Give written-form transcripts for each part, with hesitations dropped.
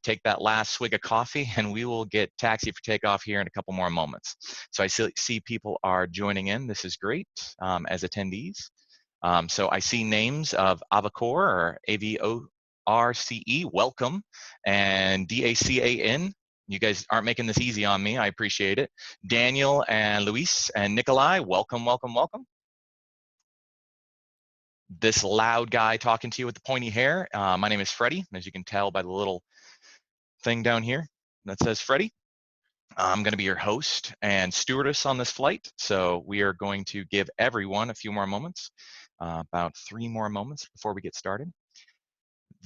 take that last swig of coffee, and we will get taxi for takeoff here in a couple more moments. So I see people are joining in. This is great as attendees. So I see names of Avocor, or AVORCE, welcome, and DACAN. You guys aren't making this easy on me. I appreciate it. Daniel and Luis and Nikolai, welcome, welcome, welcome. This loud guy talking to you with the pointy hair, my name is Freddie, as you can tell by the little thing down here that says Freddie. I'm going to be your host and stewardess on this flight, so we are going to give everyone a few more moments, about 3 more moments before we get started.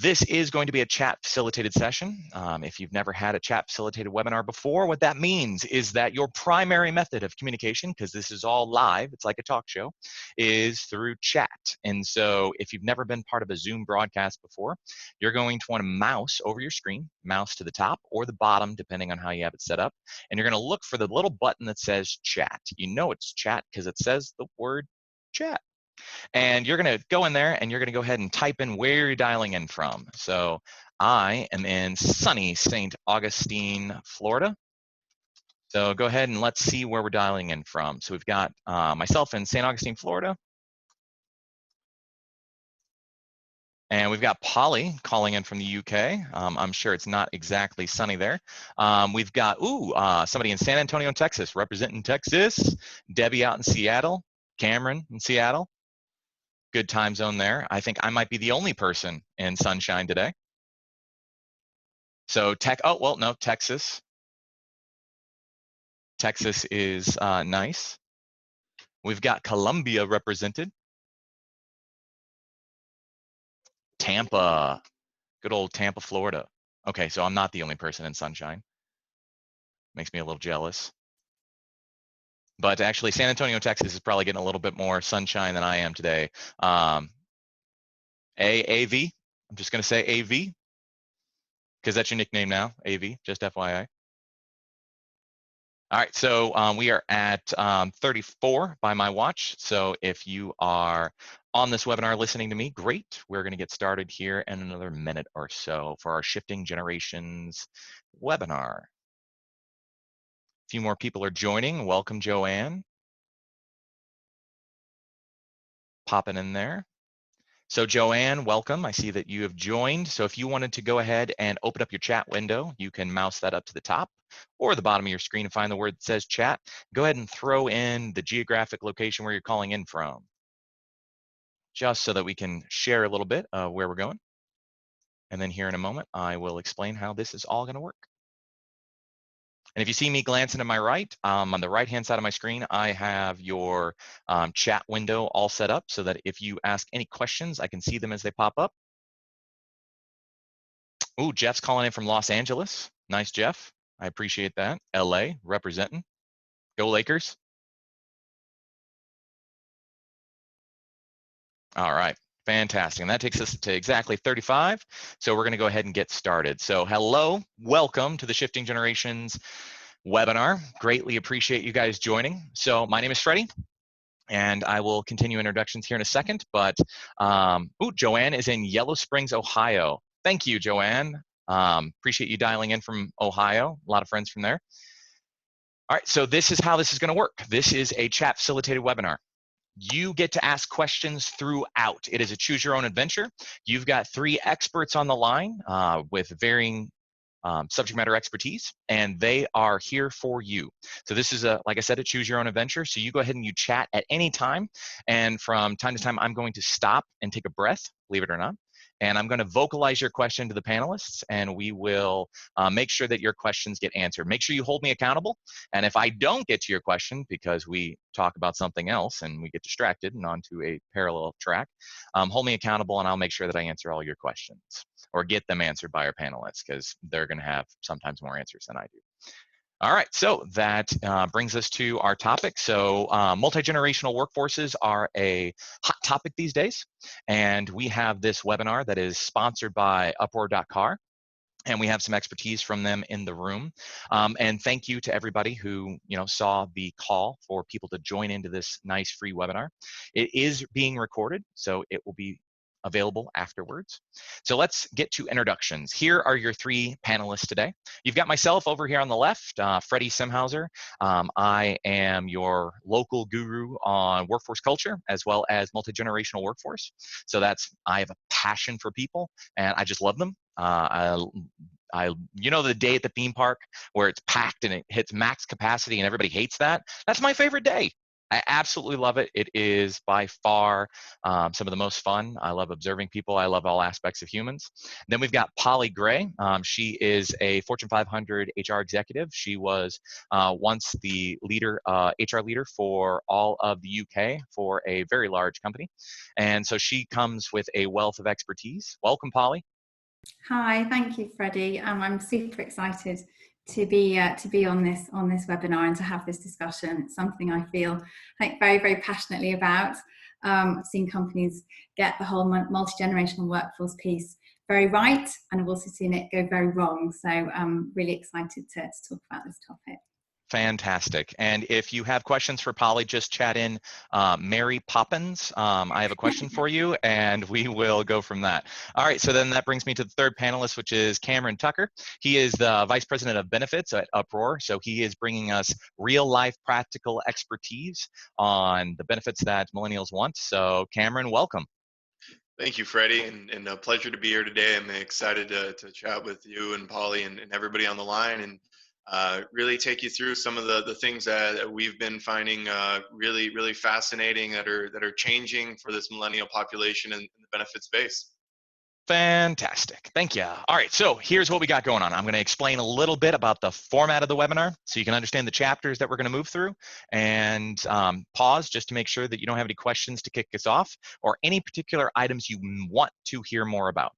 This is going to be a chat facilitated session. If you've never had a chat facilitated webinar before, what that means is that your primary method of communication, because this is all live, it's like a talk show, is through chat. And so if you've never been part of a Zoom broadcast before, you're going to want to mouse over your screen, mouse to the top or the bottom, depending on how you have it set up. And you're going to look for the little button that says chat. You know it's chat because it says the word chat. And you're going to go in there and you're going to go ahead and type in where you're dialing in from. So I am in sunny St. Augustine, Florida. So go ahead and let's see where we're dialing in from. So we've got myself in St. Augustine, Florida. And we've got Polly calling in from the UK. I'm sure it's not exactly sunny there. We've got, somebody in San Antonio, Texas, representing Texas. Debbie out in Seattle. Cameron in Seattle. Good time zone there. I think I might be the only person in sunshine today. So Texas. Texas is nice. We've got Columbia represented. Tampa, good old Tampa, Florida. Okay, so I'm not the only person in sunshine. Makes me a little jealous. But actually, San Antonio, Texas is probably getting a little bit more sunshine than I am today. AV, I'm just going to say AV, because that's your nickname now, AV, just FYI. All right, so we are at 34 by my watch. So if you are on this webinar listening to me, great. We're going to get started here in another minute or so for our Shifting Generations webinar. A few more people are joining. Welcome, Joanne. Popping in there. So Joanne, welcome. I see that you have joined. So if you wanted to go ahead and open up your chat window, you can mouse that up to the top or the bottom of your screen and find the word that says chat. Go ahead and throw in the geographic location where you're calling in from, just so that we can share a little bit of where we're going. And then here in a moment, I will explain how this is all going to work. And if you see me glancing to my right, on the right-hand side of my screen, I have your chat window all set up so that if you ask any questions, I can see them as they pop up. Ooh, Jeff's calling in from Los Angeles. Nice, Jeff. I appreciate that. LA, representing. Go Lakers. All right. Fantastic. And that takes us to exactly 35. So we're going to go ahead and get started. So hello, welcome to the Shifting Generations webinar. Greatly appreciate you guys joining. So my name is Freddie, and I will continue introductions here in a second. But, Joanne is in Yellow Springs, Ohio. Thank you, Joanne. Appreciate you dialing in from Ohio. A lot of friends from there. All right, so this is how this is going to work. This is a chat facilitated webinar. You get to ask questions throughout. It is a choose your own adventure. You've got 3 experts on the line with varying subject matter expertise, and they are here for you. So this is like I said, a choose your own adventure. So you go ahead and you chat at any time. And from time to time, I'm going to stop and take a breath, believe it or not. And I'm going to vocalize your question to the panelists, and we will make sure that your questions get answered. Make sure you hold me accountable. And if I don't get to your question because we talk about something else and we get distracted and onto a parallel track, hold me accountable, and I'll make sure that I answer all your questions or get them answered by our panelists, because they're going to have sometimes more answers than I do. All right, so that brings us to our topic. So multi-generational workforces are a hot topic these days, and we have this webinar that is sponsored by Uproar.car, and we have some expertise from them in the room. And thank you to everybody who saw the call for people to join into this nice free webinar. It is being recorded, so it will be available afterwards. So let's get to introductions. Here are your three panelists today. You've got myself over here on the left, Freddie Simshauser. I am your local guru on workforce culture as well as multi-generational workforce. So I have a passion for people and I just love them. You know, the day at the theme park where it's packed and it hits max capacity and everybody hates that? That's my favorite day. I absolutely love it. It is by far some of the most fun. I love observing people. I love all aspects of humans. Then we've got Polly Gray. She is a Fortune 500 HR executive. She was once the leader, HR leader for all of the UK for a very large company. And so she comes with a wealth of expertise. Welcome, Polly. Hi, thank you, Freddie. I'm super excited to be on this webinar and to have this discussion. It's something I feel very, very passionately about. I've seen companies get the whole multi-generational workforce piece very right, and I've also seen it go very wrong. So I'm really excited to talk about this topic. Fantastic. And if you have questions for Polly, just chat in Mary Poppins. I have a question for you, and we will go from that. All right, so then that brings me to the third panelist, which is Cameron Tucker. He is the Vice President of Benefits at Uproar, so he is bringing us real-life practical expertise on the benefits that millennials want. So Cameron, welcome. Thank you, Freddie, and a pleasure to be here today. I'm excited to chat with you and Polly and everybody on the line and really take you through some of the things that we've been finding really, really fascinating that are changing for this millennial population in the benefit space. Fantastic. Thank you. All right, so here's what we got going on. I'm going to explain a little bit about the format of the webinar so you can understand the chapters that we're going to move through, and pause just to make sure that you don't have any questions to kick us off or any particular items you want to hear more about.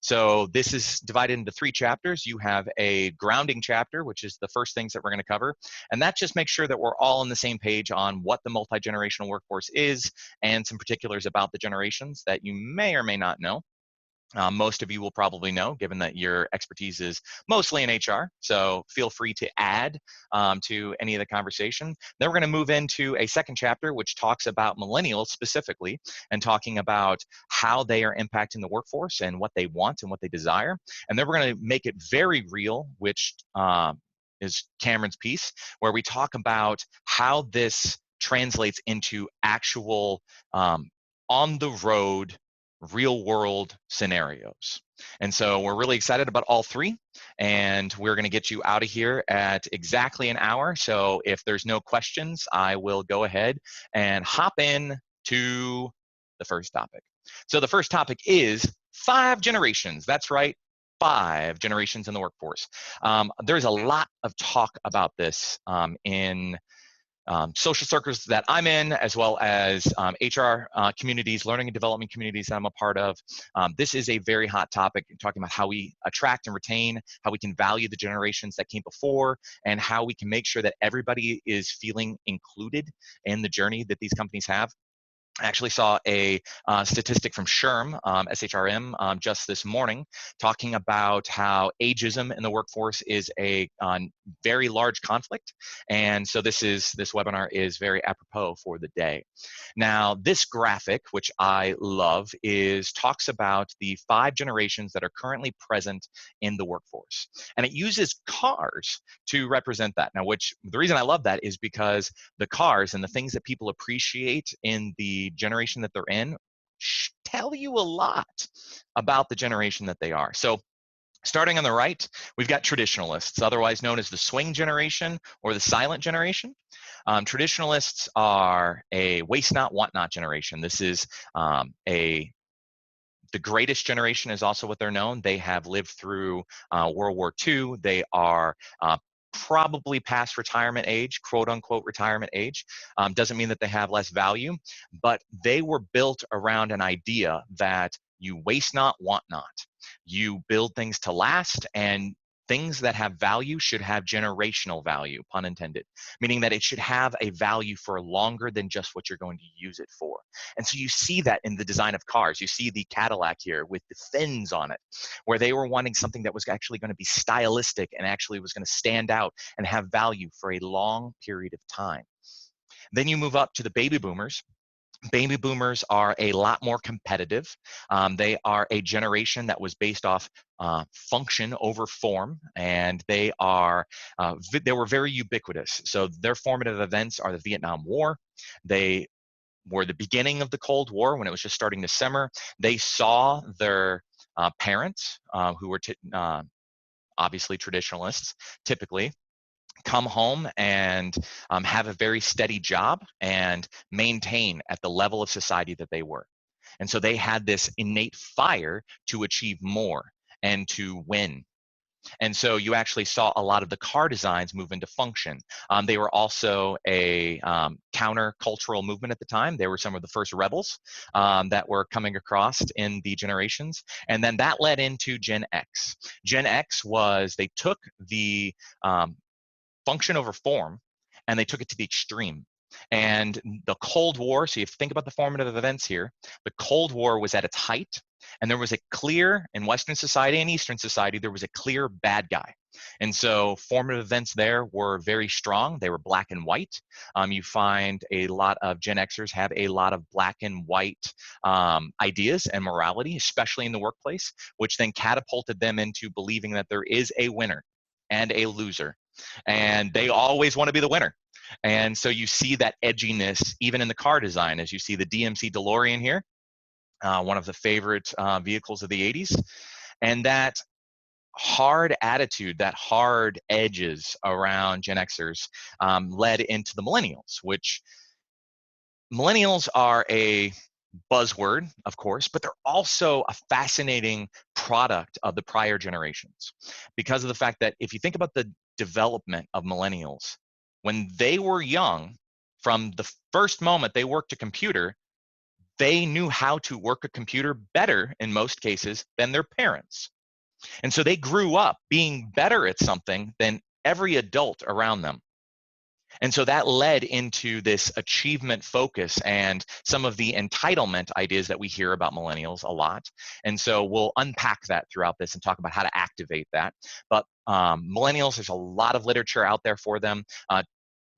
So this is divided into three chapters. You have a grounding chapter, which is the first things that we're going to cover, and that just makes sure that we're all on the same page on what the multi-generational workforce is and some particulars about the generations that you may or may not know. Most of you will probably know, given that your expertise is mostly in HR, so feel free to add to any of the conversation. Then we're going to move into a second chapter, which talks about millennials specifically, and talking about how they are impacting the workforce and what they want and what they desire. And then we're going to make it very real, which is Cameron's piece, where we talk about how this translates into actual on-the-road real world scenarios. And so we're really excited about all three, and we're going to get you out of here at exactly an hour. So if there's no questions, I will go ahead and hop in to the first topic. So the first topic is 5 generations. That's right, 5 generations in the workforce. There's a lot of talk about this in social circles that I'm in, as well as HR communities, learning and development communities that I'm a part of. This is a very hot topic, talking about how we attract and retain, how we can value the generations that came before, and how we can make sure that everybody is feeling included in the journey that these companies have. I actually saw a statistic from SHRM, just this morning, talking about how ageism in the workforce is a very large conflict. And so this webinar is very apropos for the day. Now, this graphic, which I love, talks about the 5 generations that are currently present in the workforce. And it uses cars to represent that. Now, the reason I love that is because the cars and the things that people appreciate in the generation that they're in tell you a lot about the generation that they are. So starting on the right, we've got traditionalists, otherwise known as the swing generation or the silent generation. Traditionalists are a waste not, want not generation. This is the greatest generation is also what they're known. They have lived through World War II. They are probably past retirement age, quote unquote retirement age. Doesn't mean that they have less value, but they were built around an idea that you waste not, want not. You build things to last, and things that have value should have generational value, pun intended, meaning that it should have a value for longer than just what you're going to use it for. And so you see that in the design of cars. You see the Cadillac here with the fins on it, where they were wanting something that was actually going to be stylistic and actually was going to stand out and have value for a long period of time. Then you move up to the baby boomers. Baby boomers are a lot more competitive. They are a generation that was based off function over form, and they were very ubiquitous. So their formative events are the Vietnam War. They were the beginning of the Cold War when it was just starting to simmer. They saw their parents, who were obviously traditionalists, typically, come home and have a very steady job and maintain at the level of society that they were. And so they had this innate fire to achieve more and to win. And so you actually saw a lot of the car designs move into function. They were also a counter-cultural movement at the time. They were some of the first rebels that were coming across in the generations. And then that led into Gen X. Gen X was, they took the function over form, and they took it to the extreme. And the Cold War, so you think about the formative events here, the Cold War was at its height, and there was a clear, in Western society and Eastern society, there was a clear bad guy. And so formative events there were very strong. They were black and white. You find a lot of Gen Xers have a lot of black and white ideas and morality, especially in the workplace, which then catapulted them into believing that there is a winner and a loser, and they always want to be the winner. And so you see that edginess even in the car design, as you see the DMC DeLorean here, one of the favorite vehicles of the 80s. And that hard attitude, that hard edges around Gen Xers led into the Millennials, which Millennials are a buzzword, of course, but they're also a fascinating product of the prior generations, because of the fact that if you think about the development of millennials, when they were young, from the first moment they worked a computer, they knew how to work a computer better in most cases than their parents. And so they grew up being better at something than every adult around them. And so that led into this achievement focus and some of the entitlement ideas that we hear about millennials a lot. And so we'll unpack that throughout this and talk about how to activate that. But millennials, there's a lot of literature out there for them.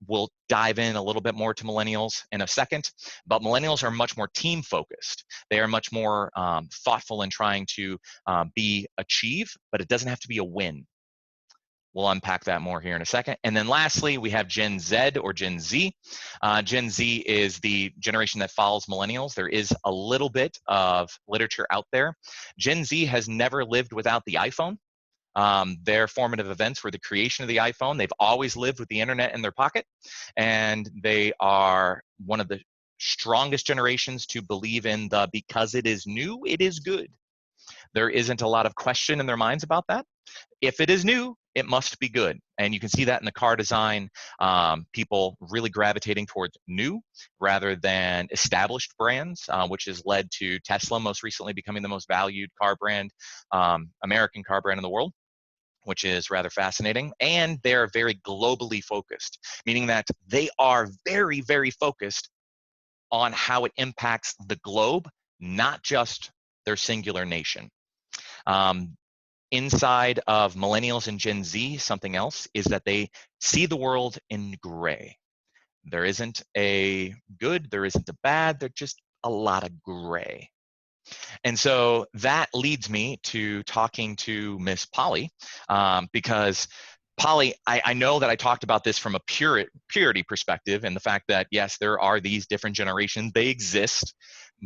We'll dive in a little bit more to millennials in a second, but millennials are much more team focused. They are much more thoughtful in trying to achieve, but it doesn't have to be a win. We'll unpack that more here in a second. And then lastly, we have Gen Z or Gen Z. Gen Z is the generation that follows millennials. There is a little bit of literature out there. Gen Z has never lived without the iPhone. Their formative events were the creation of the iPhone. They've always lived with the internet in their pocket. And they are one of the strongest generations to believe in the because it is new, it is good. There isn't a lot of question in their minds about that. If it is new, it must be good. And you can see that in the car design, people really gravitating towards new rather than established brands, which has led to Tesla most recently becoming the most valued car brand, American car brand in the world, which is rather fascinating. And they're very globally focused, meaning that they are very, very focused on how it impacts the globe, not just their singular nation. Inside of millennials and Gen Z, something else is that they see the world in gray. There isn't a good, there isn't a bad, there's just a lot of gray. And so that leads me to talking to Miss Polly, because Polly, I know that I talked about this from a purity perspective, and the fact that, yes, there are these different generations, they exist,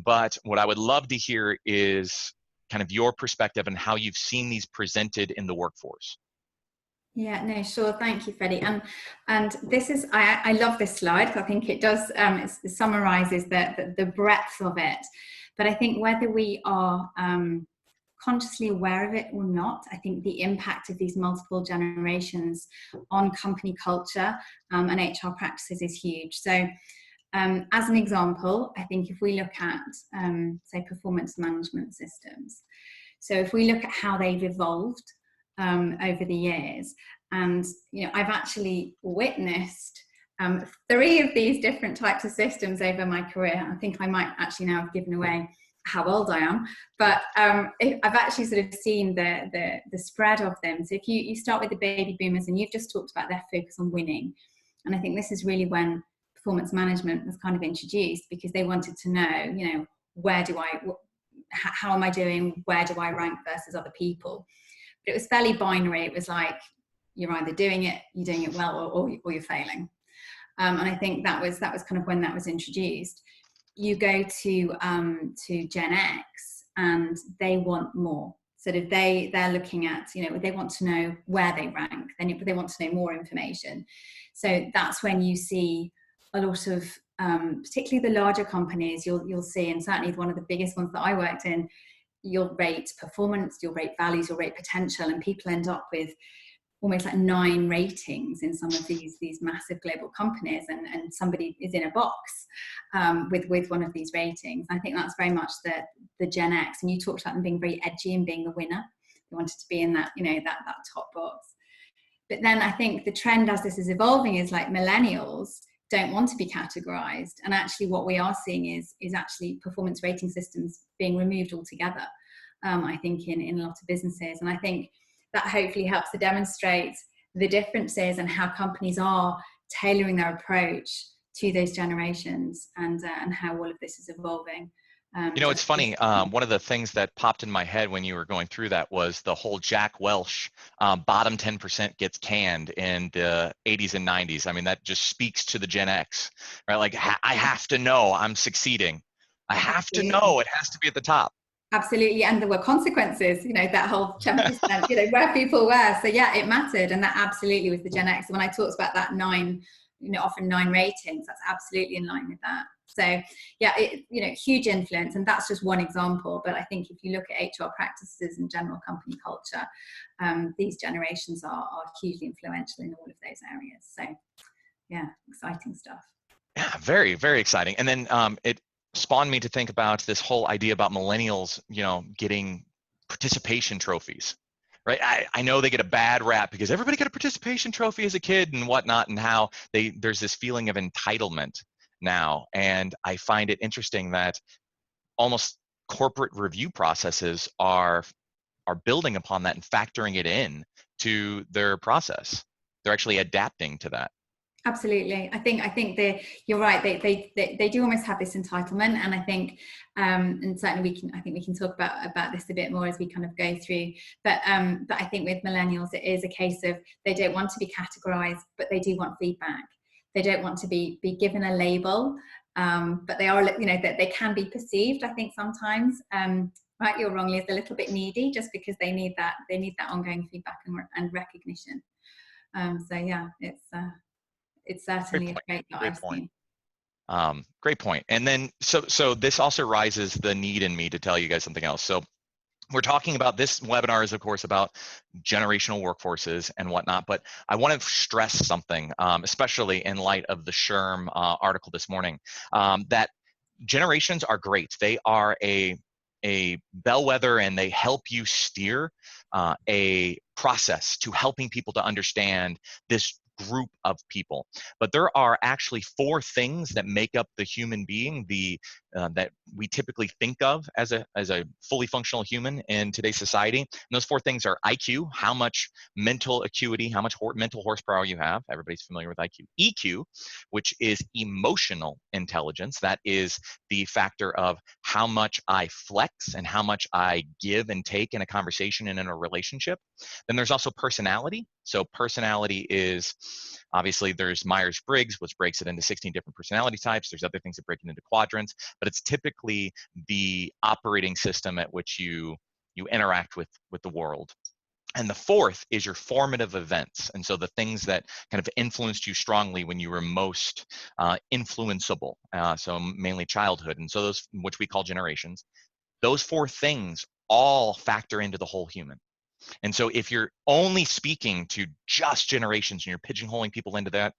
but what I would love to hear is kind of your perspective and how you've seen these presented in the workforce. Yeah, no, sure. Thank you, Freddie. And this is, I love this slide because I think it does, it summarizes the breadth of it. But I think whether we are consciously aware of it or not, I think the impact of these multiple generations on company culture and HR practices is huge. So as an example, I think if we look at, say, performance management systems, so if we look at how they've evolved over the years, and I've actually witnessed 3 of these different types of systems over my career. I think I might actually now have given away how old I am, but I've actually sort of seen the spread of them. So if you start with the baby boomers, and you've just talked about their focus on winning, and I think this is really when performance management was kind of introduced, because they wanted to know, you know, how am I doing? Where do I rank versus other people? But it was fairly binary. It was like, you're either doing it well, or you're failing. And I think that was kind of when that was introduced. You go to Gen X, and they want more. Sort of they're looking at, you know, they want to know where they rank. They want to know more information. So that's when you see a lot of, particularly the larger companies, you'll see, and certainly one of the biggest ones that I worked in, you'll rate performance, you'll rate values, you'll rate potential, and people end up with almost like 9 ratings in some of these massive global companies, and somebody is in a box with one of these ratings. I think that's very much the Gen X, and you talked about them being very edgy and being the winner. They wanted to be in that, you know, that top box. But then I think the trend as this is evolving is like millennials don't want to be categorized, and actually what we are seeing is actually performance rating systems being removed altogether. I think in a lot of businesses, and I think that hopefully helps to demonstrate the differences and how companies are tailoring their approach to those generations, and how all of this is evolving. You know, it's funny. One of the things that popped in my head when you were going through that was the whole Jack Welch bottom 10% gets canned in the 80s and 90s. I mean, that just speaks to the Gen X, right? Like, I have to know I'm succeeding. I have to know it has to be at the top. Absolutely, and there were consequences, you know, that whole 10%, you know, where people were. So yeah, it mattered, and that absolutely was the Gen X. When I talked about that 9, you know, often 9 ratings, that's absolutely in line with that. So yeah, you know, huge influence, and that's just one example. But I think if you look at HR practices and general company culture, these generations are hugely influential in all of those areas. So yeah, exciting stuff. Yeah, very, very exciting. And then it spawned me to think about this whole idea about millennials, you know, getting participation trophies, right? I know they get a bad rap because everybody got a participation trophy as a kid and whatnot, and how there's this feeling of entitlement now. And I find it interesting that almost corporate review processes are building upon that and factoring it in to their process. They're actually adapting to that. Absolutely. I think you're right. They do almost have this entitlement, and I think, and certainly we can talk about this a bit more as we kind of go through. But I think with millennials, it is a case of they don't want to be categorized, but they do want feedback. They don't want to be given a label, but they are, you know, that they can be perceived, I think sometimes, rightly or wrongly, as a little bit needy, just because they need that ongoing feedback and recognition. So yeah, it's certainly a trait that I've seen. Great point. And then, so this also rises the need in me to tell you guys something else. So we're talking about, this webinar is of course about generational workforces and whatnot, but I want to stress something, especially in light of the SHRM article this morning, that generations are great. They are a bellwether, and they help you steer a process to helping people to understand this group of people. But there are actually 4 things that make up the human being, that we typically think of as a fully functional human in today's society. And those 4 things are IQ, how much mental acuity, how much mental horsepower you have. Everybody's familiar with IQ. EQ, which is emotional intelligence. That is the factor of how much I flex and how much I give and take in a conversation and in a relationship. Then there's also personality. So personality is, obviously there's Myers-Briggs, which breaks it into 16 different personality types. There's other things that break it into quadrants, but it's typically the operating system at which you interact with the world. And the 4th is your formative events. And so the things that kind of influenced you strongly when you were most influenceable. So mainly childhood. And so those, which we call generations, those 4 things all factor into the whole human. And so if you're only speaking to just generations and you're pigeonholing people into that,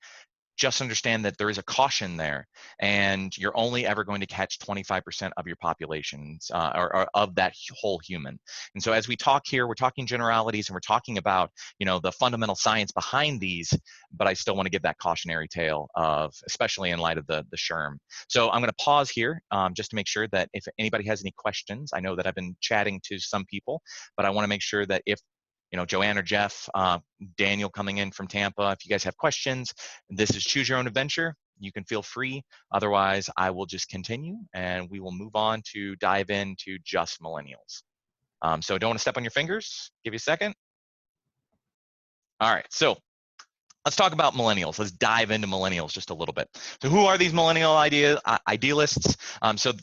just understand that there is a caution there, and you're only ever going to catch 25% of your populations or of that whole human. And so as we talk here, we're talking generalities, and we're talking about, you know, the fundamental science behind these, but I still want to give that cautionary tale of, especially in light of the SHRM. So I'm going to pause here just to make sure that if anybody has any questions, I know that I've been chatting to some people, but I want to make sure that if, you know, Joanne or Jeff, Daniel coming in from Tampa, if you guys have questions, this is Choose Your Own Adventure. you can feel free. Otherwise, I will just continue and we will move on to dive into just millennials. So don't want to step on your fingers. Give you a second. All right, so let's talk about millennials. Let's dive into millennials just a little bit. So who are these millennial idealists? So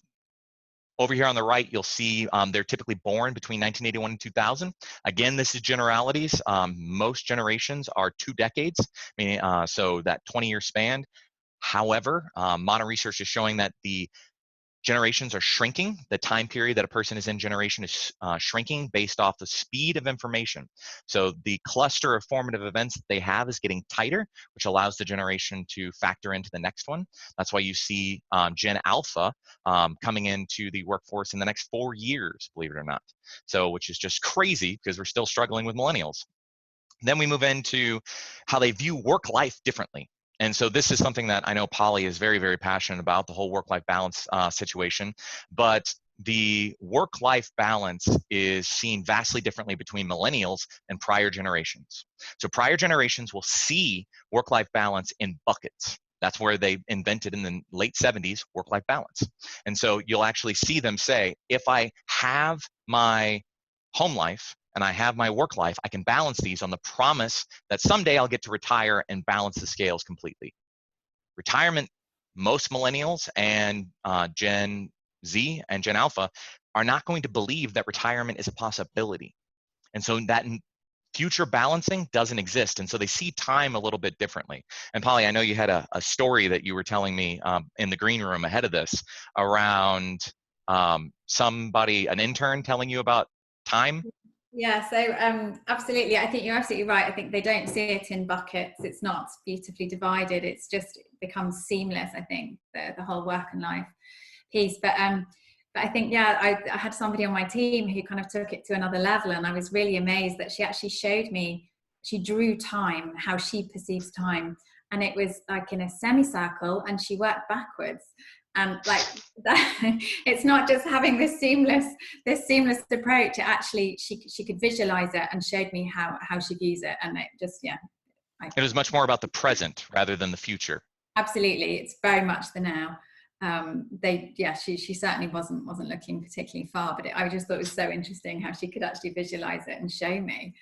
over here on the right, you'll see they're typically born between 1981 and 2000. Again, this is generalities. Most generations are 2 decades, meaning so that 20-year span. However, modern research is showing that the generations are shrinking. The time period that a person is in generation is shrinking based off the speed of information. So the cluster of formative events that they have is getting tighter, which allows the generation to factor into the next one. That's why you see Gen Alpha coming into the workforce in the next 4 years, believe it or not. So, which is just crazy because we're still struggling with millennials. Then we move into how they view work life differently. And so this is something that I know Polly is very, very passionate about, the whole work-life balance situation. But the work-life balance is seen vastly differently between millennials and prior generations. So prior generations will see work-life balance in buckets. That's where they invented in the late 70s work-life balance. And so you'll actually see them say, if I have my home life and I have my work life, I can balance these on the promise that someday I'll get to retire and balance the scales completely. Retirement, most millennials and Gen Z and Gen Alpha are not going to believe that retirement is a possibility. And so that future balancing doesn't exist. And so they see time a little bit differently. And Polly, I know you had a story that you were telling me in the green room ahead of this around somebody, an intern telling you about time. Yeah, so absolutely. I think you're absolutely right. I think they don't see it in buckets. It's not beautifully divided. It's just becomes seamless, I think, the whole work and life piece. But I think, yeah, I had somebody on my team who kind of took it to another level, and I was really amazed that she actually showed me, she drew time, how she perceives time. And it was like in a semicircle, and she worked backwards. And like that, it's not just having this seamless approach. It actually, she could visualize it and showed me how she views it, and it just, yeah. It was much more about the present rather than the future. Absolutely, it's very much the now. She certainly wasn't looking particularly far, but I just thought it was so interesting how she could actually visualize it and show me.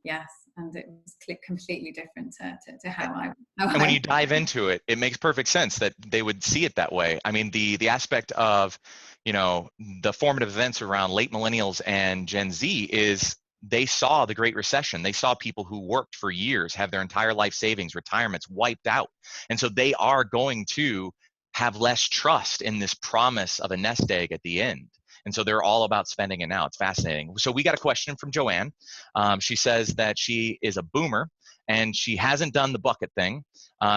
Yes, and it was completely different to how I. And when you dive into it, it makes perfect sense that they would see it that way. I mean, the aspect of, you know, the formative events around late millennials and Gen Z is they saw the Great Recession. They saw people who worked for years have their entire life savings, retirements wiped out. And so they are going to have less trust in this promise of a nest egg at the end. And so they're all about spending it now. It's fascinating. So we got a question from Joanne. She says that she is a boomer and she hasn't done the bucket thing.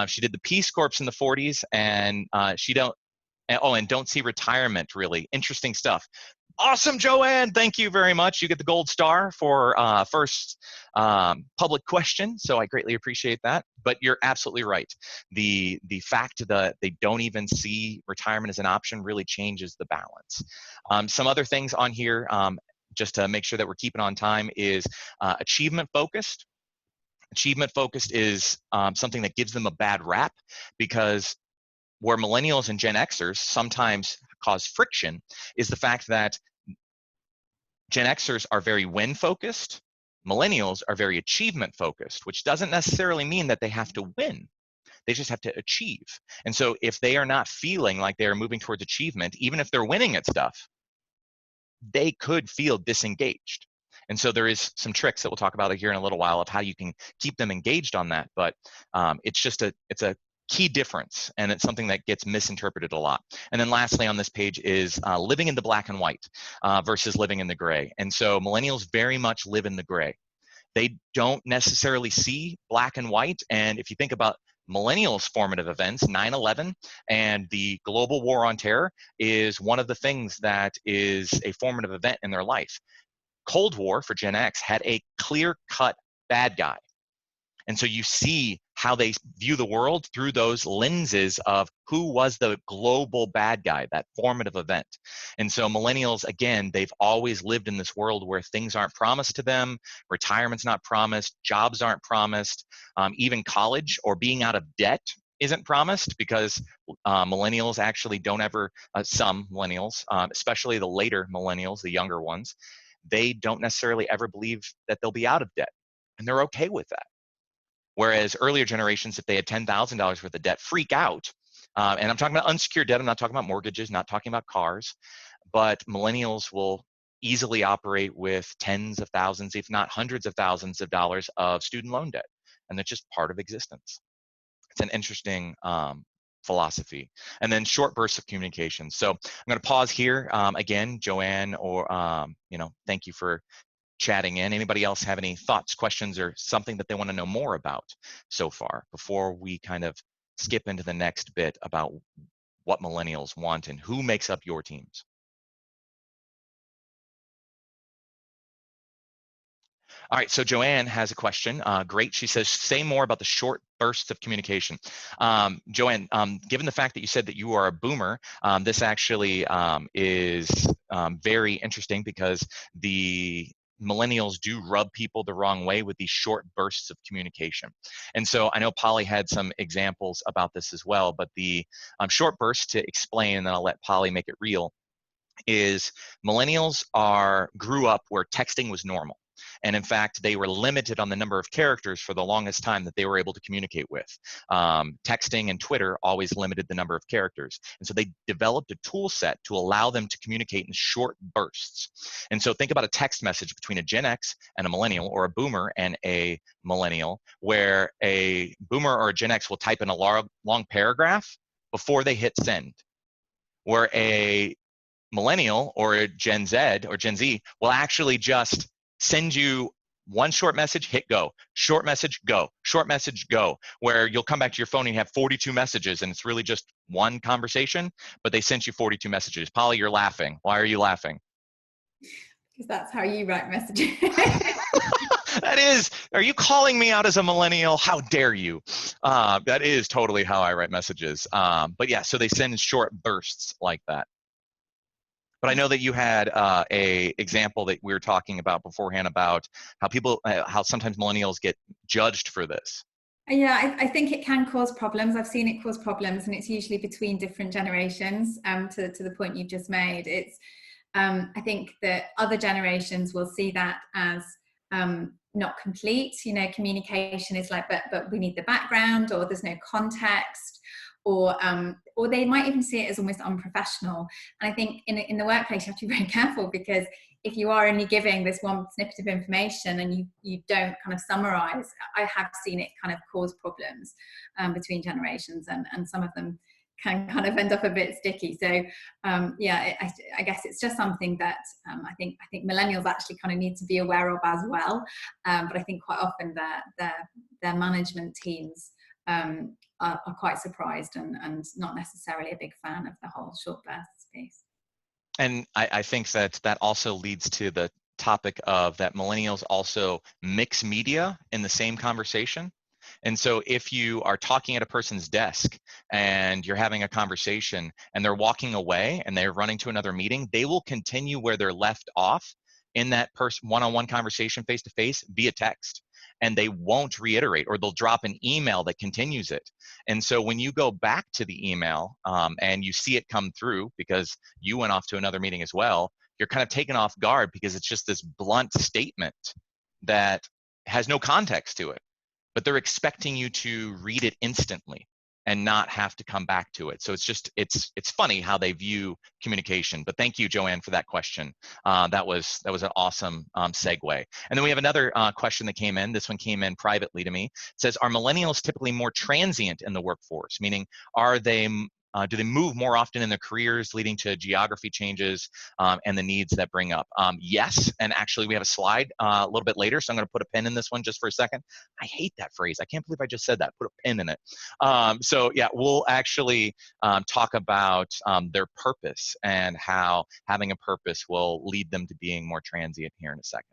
She did the Peace Corps in the 40s, and and don't see retirement really. Interesting stuff. Awesome, Joanne. Thank you very much. You get the gold star for first public question, so I greatly appreciate that. But you're absolutely right. The fact that they don't even see retirement as an option really changes the balance. Some other things on here, just to make sure that we're keeping on time, is achievement focused. Achievement focused is something that gives them a bad rap, because where millennials and Gen Xers sometimes cause friction is the fact that Gen Xers are very win focused, millennials are very achievement focused, which doesn't necessarily mean that they have to win. They just have to achieve. And so if they are not feeling like they are moving towards achievement, even if they're winning at stuff, they could feel disengaged. And so there is some tricks that we'll talk about here in a little while of how you can keep them engaged on that. But it's a key difference, and it's something that gets misinterpreted a lot. And then lastly on this page is living in the black and white versus living in the gray. And so millennials very much live in the gray. They don't necessarily see black and white. And if you think about millennials' formative events, 9/11 and the global war on terror is one of the things that is a formative event in their life. Cold War for Gen X had a clear-cut bad guy. And so you see how they view the world through those lenses of who was the global bad guy, that formative event. And so millennials, again, they've always lived in this world where things aren't promised to them, retirement's not promised, jobs aren't promised, even college or being out of debt isn't promised because millennials actually don't ever, some millennials, especially the later millennials, the younger ones, they don't necessarily ever believe that they'll be out of debt, and they're okay with that. Whereas earlier generations, if they had $10,000 worth of debt, freak out. And I'm talking about unsecured debt. I'm not talking about mortgages, not talking about cars, but millennials will easily operate with tens of thousands, if not hundreds of thousands of dollars of student loan debt. And that's just part of existence. It's an interesting philosophy. And then short bursts of communication. So I'm going to pause here. Again, Joanne, or, thank you for chatting in. Anybody else have any thoughts, questions, or something that they want to know more about so far before we kind of skip into the next bit about what millennials want and who makes up your teams? All right, so Joanne has a question. Great, she says, say more about the short bursts of communication. Joanne, given the fact that you said that you are a boomer, this actually is very interesting because the millennials do rub people the wrong way with these short bursts of communication. And so I know Polly had some examples about this as well, but the short burst, to explain, and then I'll let Polly make it real, is millennials grew up where texting was normal. And in fact, they were limited on the number of characters for the longest time that they were able to communicate with. Texting and Twitter always limited the number of characters. And so they developed a tool set to allow them to communicate in short bursts. And so think about a text message between a Gen X and a millennial, or a boomer and a millennial, where a boomer or a Gen X will type in a long paragraph before they hit send, where a millennial or a Gen Z or Gen Z will actually just send you one short message, hit go, short message, go, short message, go, where you'll come back to your phone and you have 42 messages and it's really just one conversation, but they sent you 42 messages. Polly, you're laughing. Why are you laughing? Because that's how you write messages. That is, are you calling me out as a millennial? How dare you? That is totally how I write messages. But yeah, so they send short bursts like that. But I know that you had a example that we were talking about beforehand about how sometimes millennials get judged for this. Yeah, I think it can cause problems. I've seen it cause problems, and it's usually between different generations. To the point you just made, it's I think that other generations will see that as not complete. Communication is like, but we need the background, or there's no context, or they might even see it as almost unprofessional. And I think in the workplace, you have to be very careful, because if you are only giving this one snippet of information and you don't kind of summarize, I have seen it kind of cause problems between generations, and some of them can kind of end up a bit sticky. So yeah, I guess it's just something that I think millennials actually kind of need to be aware of as well. But I think quite often their management teams are quite surprised and not necessarily a big fan of the whole short bursts piece. And I think that also leads to the topic of that millennials also mix media in the same conversation. And so if you are talking at a person's desk and you're having a conversation and they're walking away and they're running to another meeting, they will continue where they're left off in that one-on-one conversation face-to-face via text. And they won't reiterate, or they'll drop an email that continues it. And so when you go back to the email and you see it come through because you went off to another meeting as well, you're kind of taken off guard because it's just this blunt statement that has no context to it. But they're expecting you to read it instantly and not have to come back to it. So it's funny how they view communication. But thank you, Joanne, for that question. That was an awesome segue. And then we have another question that came in. This one came in privately to me. It says, are millennials typically more transient in the workforce? Meaning, do they move more often in their careers, leading to geography changes and the needs that bring up? Yes, and actually we have a slide a little bit later, so I'm going to put a pin in this one just for a second. I hate that phrase. I can't believe I just said that, put a pin in it. So yeah, we'll actually talk about their purpose and how having a purpose will lead them to being more transient here in a second.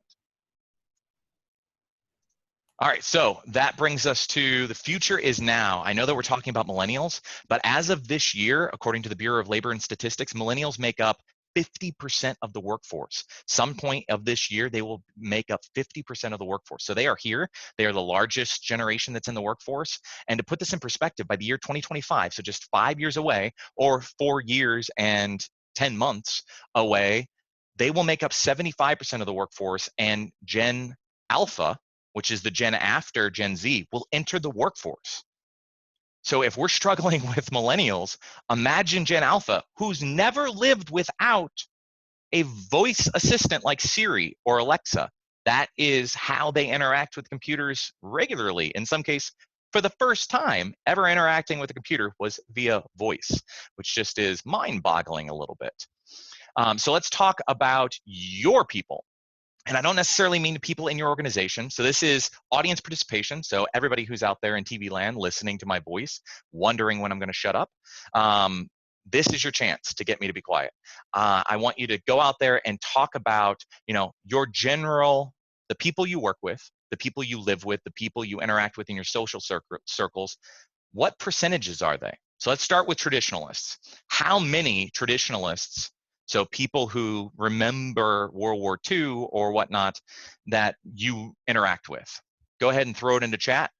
All right, so that brings us to the future is now. I know that we're talking about millennials, but as of this year, according to the Bureau of Labor and Statistics, millennials make up 50% of the workforce. Some point of this year, they will make up 50% of the workforce. So they are here. They are the largest generation that's in the workforce. And to put this in perspective, by the year 2025, so just 5 years away, or 4 years and 10 months away, they will make up 75% of the workforce, and Gen Alpha, which is the gen after Gen Z, will enter the workforce. So if we're struggling with millennials, imagine Gen Alpha, who's never lived without a voice assistant like Siri or Alexa. That is how they interact with computers regularly. In some case, for the first time ever interacting with a computer was via voice, which just is mind-boggling a little bit. So let's talk about your people. And I don't necessarily mean people in your organization. So this is audience participation. So everybody who's out there in TV land listening to my voice, wondering when I'm going to shut up, this is your chance to get me to be quiet. I want you to go out there and talk about, your general, the people you work with, the people you live with, the people you interact with in your social circles. What percentages are they? So let's start with traditionalists. How many traditionalists, so people who remember World War II or whatnot, that you interact with? Go ahead and throw it into chat.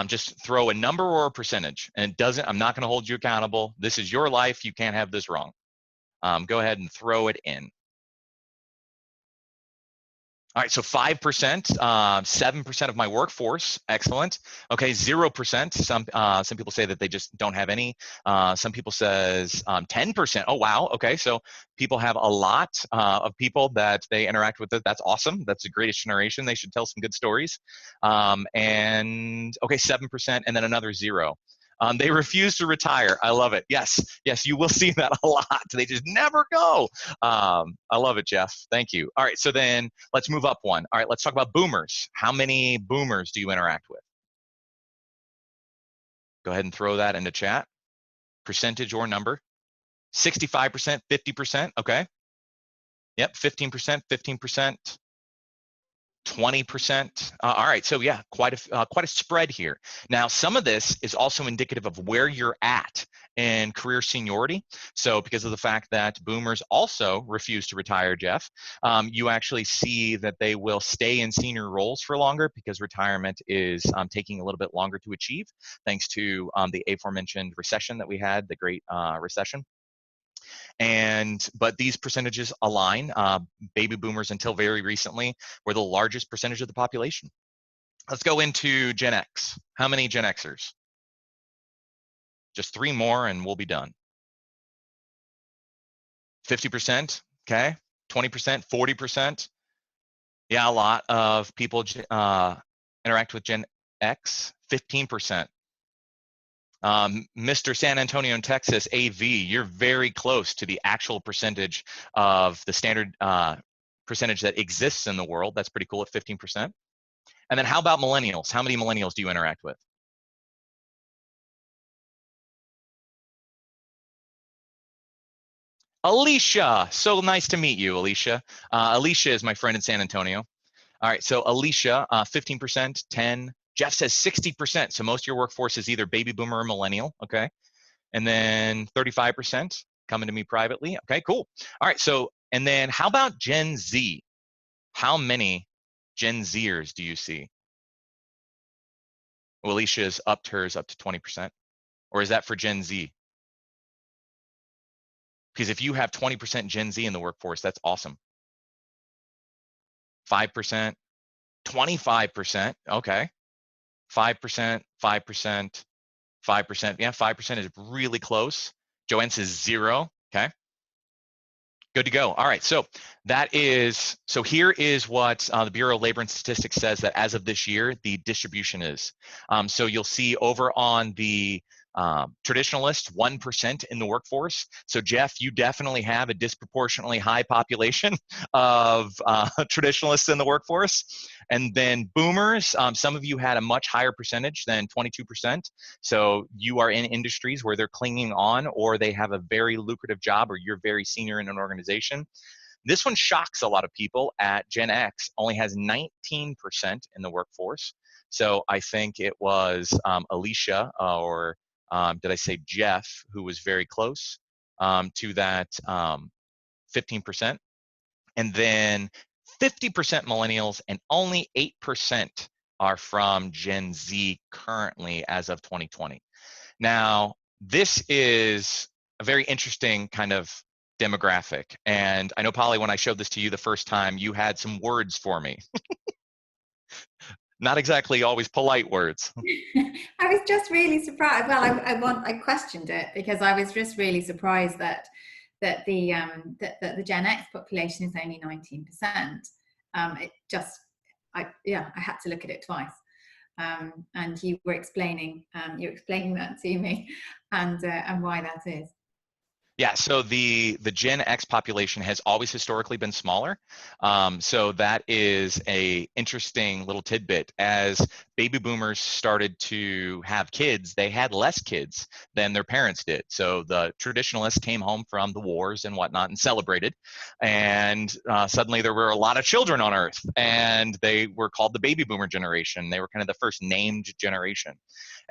Just throw a number or a percentage. And I'm not going to hold you accountable. This is your life. You can't have this wrong. Go ahead and throw it in. All right, so 5%, 7% of my workforce, excellent. Okay, 0%. Some people say that they just don't have any. Some people says 10%. Oh wow. Okay, so people have a lot of people that they interact with. That's awesome. That's the greatest generation. They should tell some good stories. And okay, 7%, and then another 0. They refuse to retire. I love it. Yes, you will see that a lot. They just never go. I love it, Jeff. Thank you. All right, so then let's move up one. All right, let's talk about boomers. How many boomers do you interact with? Go ahead and throw that into chat. Percentage or number. 65%, 50%, okay. Yep, 15%, 15%. 20%. All right, so yeah, quite a spread here. Now, some of this is also indicative of where you're at in career seniority. So because of the fact that boomers also refuse to retire, Jeff, you actually see that they will stay in senior roles for longer because retirement is taking a little bit longer to achieve, thanks to the aforementioned recession that we had, the Great Recession. But these percentages align. Baby boomers until very recently were the largest percentage of the population. Let's go into Gen X. How many Gen Xers? Just 3 more and we'll be done. 50%, okay. 20%, 40%. Yeah, a lot of people interact with Gen X. 15%. Mr. San Antonio in Texas, AV, you're very close to the actual percentage of the standard percentage that exists in the world. That's pretty cool at 15%. And then how about millennials? How many millennials do you interact with? Alicia, so nice to meet you, Alicia. Alicia is my friend in San Antonio. All right, so Alicia, 15%, 10. Jeff says 60%. So most of your workforce is either baby boomer or millennial, okay? And then 35% coming to me privately. Okay, cool. All right, so, and then how about Gen Z? How many Gen Zers do you see? Well, Alicia's upped hers up to 20%. Or is that for Gen Z? Because if you have 20% Gen Z in the workforce, that's awesome. 5%, 25%, okay. 5%, 5%, 5%. Yeah, 5% is really close. Joanne says 0, okay. Good to go. All right, so here is what the Bureau of Labor and Statistics says that as of this year, the distribution is. So you'll see over on the traditionalists, 1% in the workforce. So Jeff, you definitely have a disproportionately high population of traditionalists in the workforce. And then boomers, some of you had a much higher percentage than 22%. So you are in industries where they're clinging on, or they have a very lucrative job, or you're very senior in an organization. This one shocks a lot of people at Gen X, only has 19% in the workforce. So I think it was Alicia, or did I say Jeff, who was very close to that 15%. And then 50% millennials, and only 8% are from Gen Z currently as of 2020. Now, this is a very interesting kind of demographic. And I know, Polly, when I showed this to you the first time, you had some words for me. Not exactly always polite words. I was just really surprised. Well, I questioned it because I was just really surprised that the Gen X population is only 19%. I had to look at it twice. And you were explaining that to me, and why that is. Yeah, so the Gen X population has always historically been smaller. So that is a interesting little tidbit. As baby boomers started to have kids, they had less kids than their parents did. So the traditionalists came home from the wars and whatnot and celebrated. And suddenly there were a lot of children on Earth, and they were called the baby boomer generation. They were kind of the first named generation.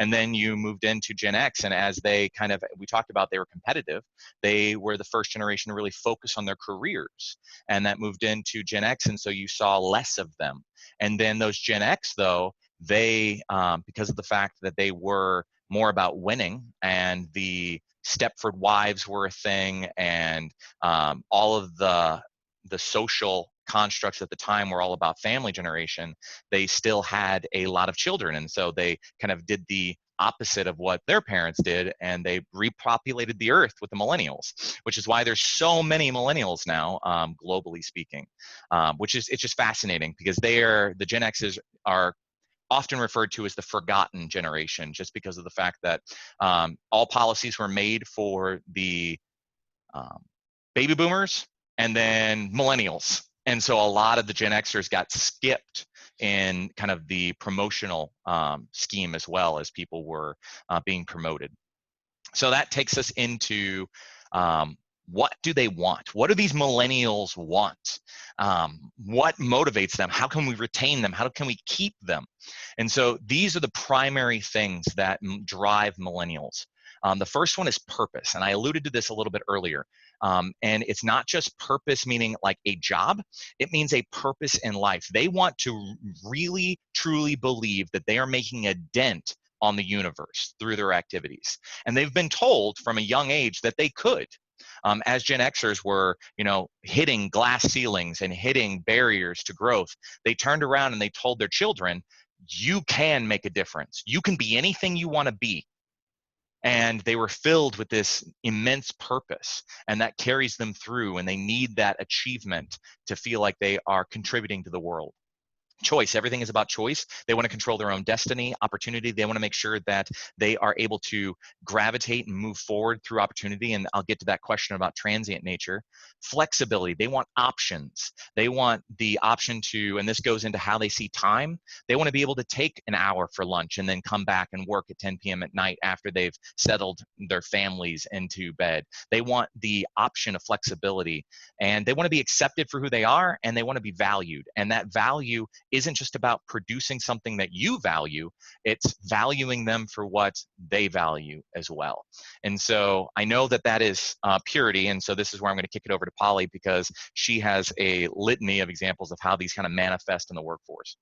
And then you moved into Gen X, and as they kind of, we talked about, they were competitive. They were the first generation to really focus on their careers, and that moved into Gen X, and so you saw less of them. And then those Gen X, though, they, because of the fact that they were more about winning, and the Stepford wives were a thing, and all of the social constructs at the time were all about family generation, they still had a lot of children. And so they kind of did the opposite of what their parents did, and they repopulated the earth with the millennials, which is why there's so many millennials now, globally speaking, which is, it's just fascinating because the Gen X's are often referred to as the forgotten generation, just because of the fact that all policies were made for the baby boomers and then millennials. And so a lot of the Gen Xers got skipped in kind of the promotional scheme, as well as people were being promoted. So that takes us into what do they want? What do these millennials want? What motivates them? How can we retain them? How can we keep them? And so these are the primary things that drive millennials. The first one is purpose, and I alluded to this a little bit earlier. And it's not just purpose meaning like a job, it means a purpose in life. They want to really, truly believe that they are making a dent on the universe through their activities. And they've been told from a young age that they could. As Gen Xers were, hitting glass ceilings and hitting barriers to growth, they turned around and they told their children, you can make a difference. You can be anything you want to be. And they were filled with this immense purpose, and that carries them through, and they need that achievement to feel like they are contributing to the world. Choice. Everything is about choice. They want to control their own destiny, opportunity. They want to make sure that they are able to gravitate and move forward through opportunity. And I'll get to that question about transient nature. Flexibility. They want options. They want the option to, and this goes into how they see time. They want to be able to take an hour for lunch and then come back and work at 10 p.m. at night after they've settled their families into bed. They want the option of flexibility, and they want to be accepted for who they are, and they want to be valued. And that value isn't just about producing something that you value, it's valuing them for what they value as well. And so I know that that is purity, and so this is where I'm going to kick it over to Polly, because she has a litany of examples of how these kind of manifest in the workforce.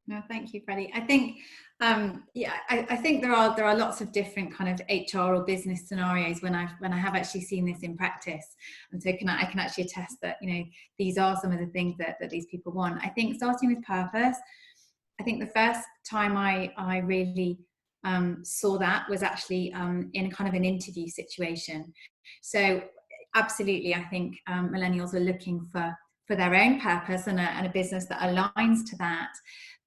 No, thank you, Freddie. I think, I think there are lots of different kind of HR or business scenarios when I have actually seen this in practice, and so I can actually attest that these are some of the things that these people want. I think starting with purpose, I think the first time I really saw that was actually in kind of an interview situation. So absolutely, I think millennials are looking for their own purpose and a business that aligns to that.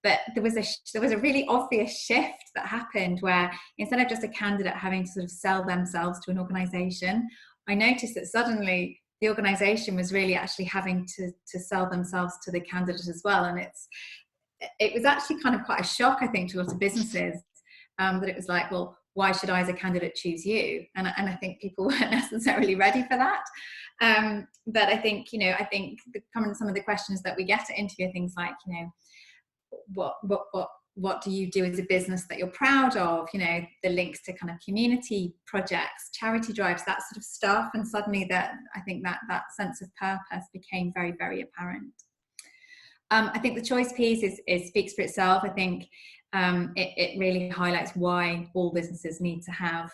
But there was a really obvious shift that happened where instead of just a candidate having to sort of sell themselves to an organization, I noticed that suddenly the organization was really actually having to sell themselves to the candidate as well. And it was actually kind of quite a shock, I think, to a lot of businesses, that it was like, well, why should I as a candidate choose you? And I think people weren't necessarily ready for that. But I think, some of the questions that we get at interview are things like, what what do you do as a business that you're proud of, you know, the links to kind of community projects, charity drives, that sort of stuff. And suddenly I think that sense of purpose became very, very apparent. I think the choice piece speaks for itself. I think it really highlights why all businesses need to have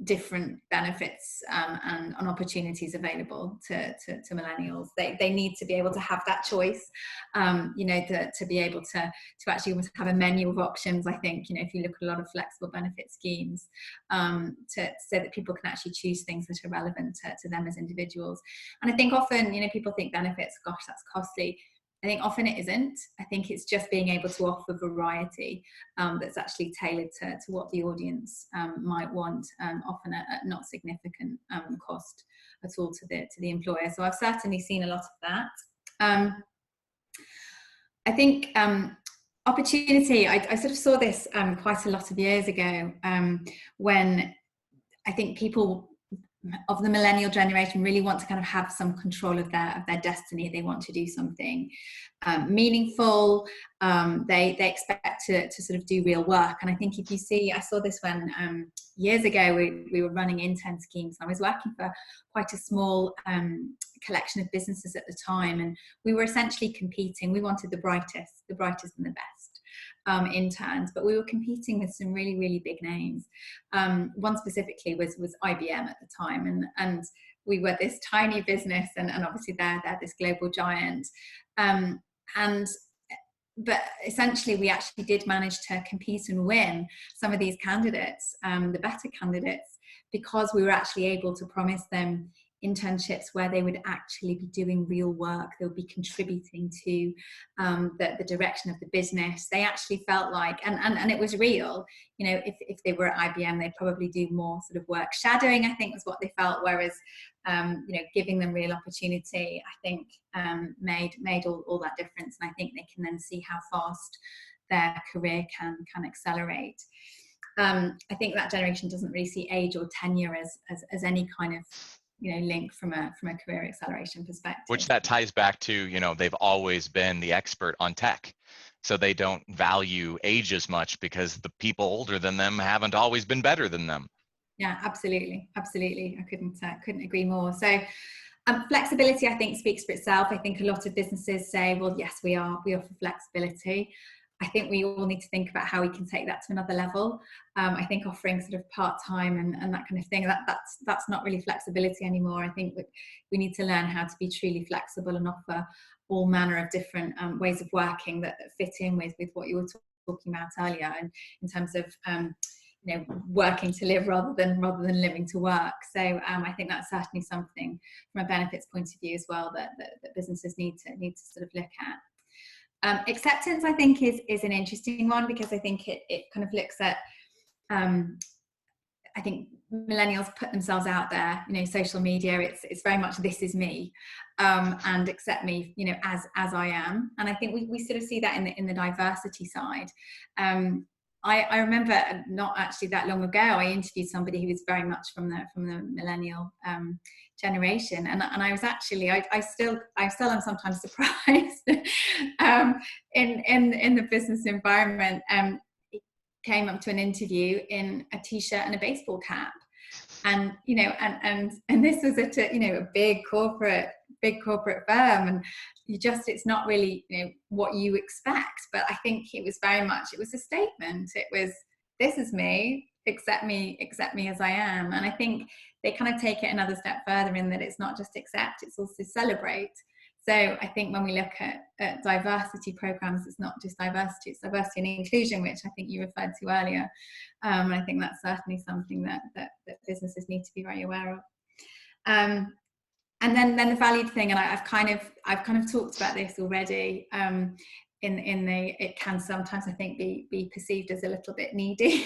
different benefits and opportunities available to millennials. They need to be able to have that choice, you know, to be able to actually almost have a menu of options. I think, you know, if you look at a lot of flexible benefit schemes, so that people can actually choose things that are relevant to them as individuals. And I think often, you know, people think benefits, gosh, that's costly. I think often it isn't. I think it's just being able to offer variety that's actually tailored to what the audience might want, often at not significant cost at all to the employer. So I've certainly seen a lot of that. I think opportunity, I sort of saw this quite a lot of years ago when I think people of the millennial generation really want to kind of have some control of their destiny. They want to do something meaningful. They expect to sort of do real work. And I think if you see, I saw this when years ago we were running intern schemes. I was working for quite a small collection of businesses at the time, and we were essentially competing. We wanted the brightest and the best interns, but we were competing with some really, really big names. One specifically was IBM at the time, and we were this tiny business, and obviously they're this global giant. But essentially we actually did manage to compete and win some of these candidates, the better candidates, because we were actually able to promise them internships where they would actually be doing real work. They would be contributing to the direction of the business. They actually felt like, and it was real, you know, if they were at IBM, they'd probably do more sort of work shadowing, I think was what they felt, whereas, you know, giving them real opportunity, I think made all that difference. And I think they can then see how fast their career can accelerate. I think that generation doesn't really see age or tenure as any kind of, you know, link from a career acceleration perspective. Which that ties back to, you know, they've always been the expert on tech. So they don't value age as much because the people older than them haven't always been better than them. Yeah, absolutely. I couldn't agree more. So flexibility, I think, speaks for itself. I think a lot of businesses say, well, yes, we offer flexibility. I think we all need to think about how we can take that to another level. I think offering sort of part-time and that kind of thing, that's not really flexibility anymore. I think we need to learn how to be truly flexible and offer all manner of different ways of working that fit in with what you were talking about earlier, and in terms of you know, working to live rather than living to work. So I think that's certainly something from a benefits point of view as well that businesses need to sort of look at. Acceptance, I think, is an interesting one, because I think it kind of looks at, I think millennials put themselves out there, you know, social media, it's very much this is me, and accept me, you know, as I am. And I think we sort of see that in the diversity side. I remember not actually that long ago, I interviewed somebody who was very much from the millennial generation, and I was actually I still am sometimes surprised in the business environment. Came up to an interview in a t-shirt and a baseball cap, and you know, and this was at a, you know, a big corporate firm, and it's not really, you know, what you expect. But I think it was a statement. It was, this is me, accept me as I am. And I think they kind of take it another step further in that it's not just accept, it's also celebrate. So I think when we look at diversity programs, it's not just diversity, it's diversity and inclusion, which I think you referred to earlier. And I think that's certainly something that businesses need to be very aware of. And then the valued thing, and I've kind of talked about this already. It can sometimes, I think, be perceived as a little bit needy,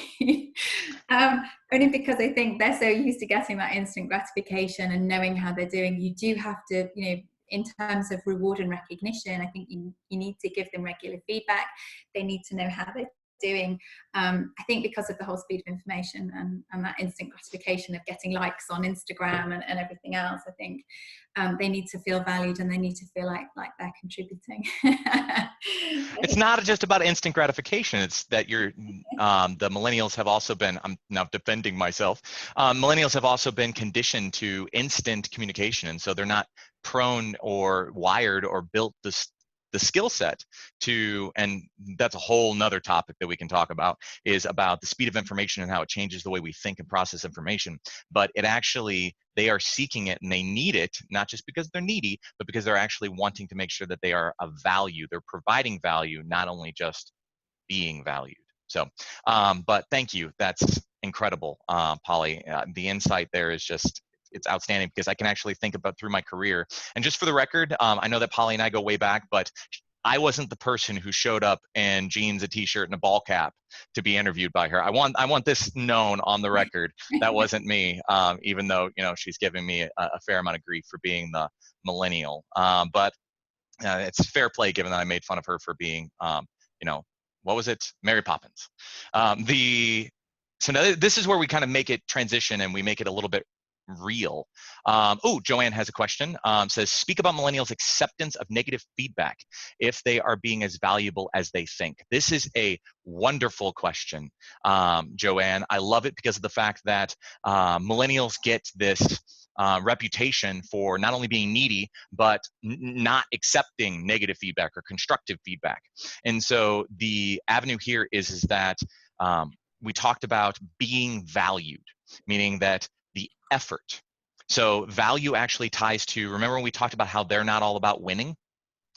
only because I think they're so used to getting that instant gratification and knowing how they're doing. You do have to, you know, in terms of reward and recognition, I think you need to give them regular feedback. They need to know how they're doing. I think because of the whole speed of information and that instant gratification of getting likes on Instagram and everything else, I think they need to feel valued and they need to feel like they're contributing. It's not just about instant gratification. It's that the millennials have also been, I'm now defending myself, millennials have also been conditioned to instant communication. And so they're not prone or wired or built the skill set to, and that's a whole nother topic that we can talk about, is about the speed of information and how it changes the way we think and process information. But it actually, they are seeking it and they need it, not just because they're needy, but because they're actually wanting to make sure that they are of value. They're providing value, not only just being valued. So, but thank you. That's incredible, Polly. The insight there is just, it's outstanding, because I can actually think about through my career. And just for the record, I know that Polly and I go way back, but I wasn't the person who showed up in jeans, a t-shirt, and a ball cap to be interviewed by her. I want this known on the record. That wasn't me, even though, you know, she's giving me a fair amount of grief for being the millennial. But it's fair play, given that I made fun of her for being, you know, what was it? Mary Poppins. So now this is where we kind of make it transition and we make it a little bit real. Oh, Joanne has a question. Says, speak about millennials' acceptance of negative feedback if they are being as valuable as they think. This is a wonderful question, Joanne. I love it because of the fact that millennials get this reputation for not only being needy, but not accepting negative feedback or constructive feedback. And so the avenue here is that we talked about being valued, meaning that the effort. So value actually ties to, remember when we talked about how they're not all about winning?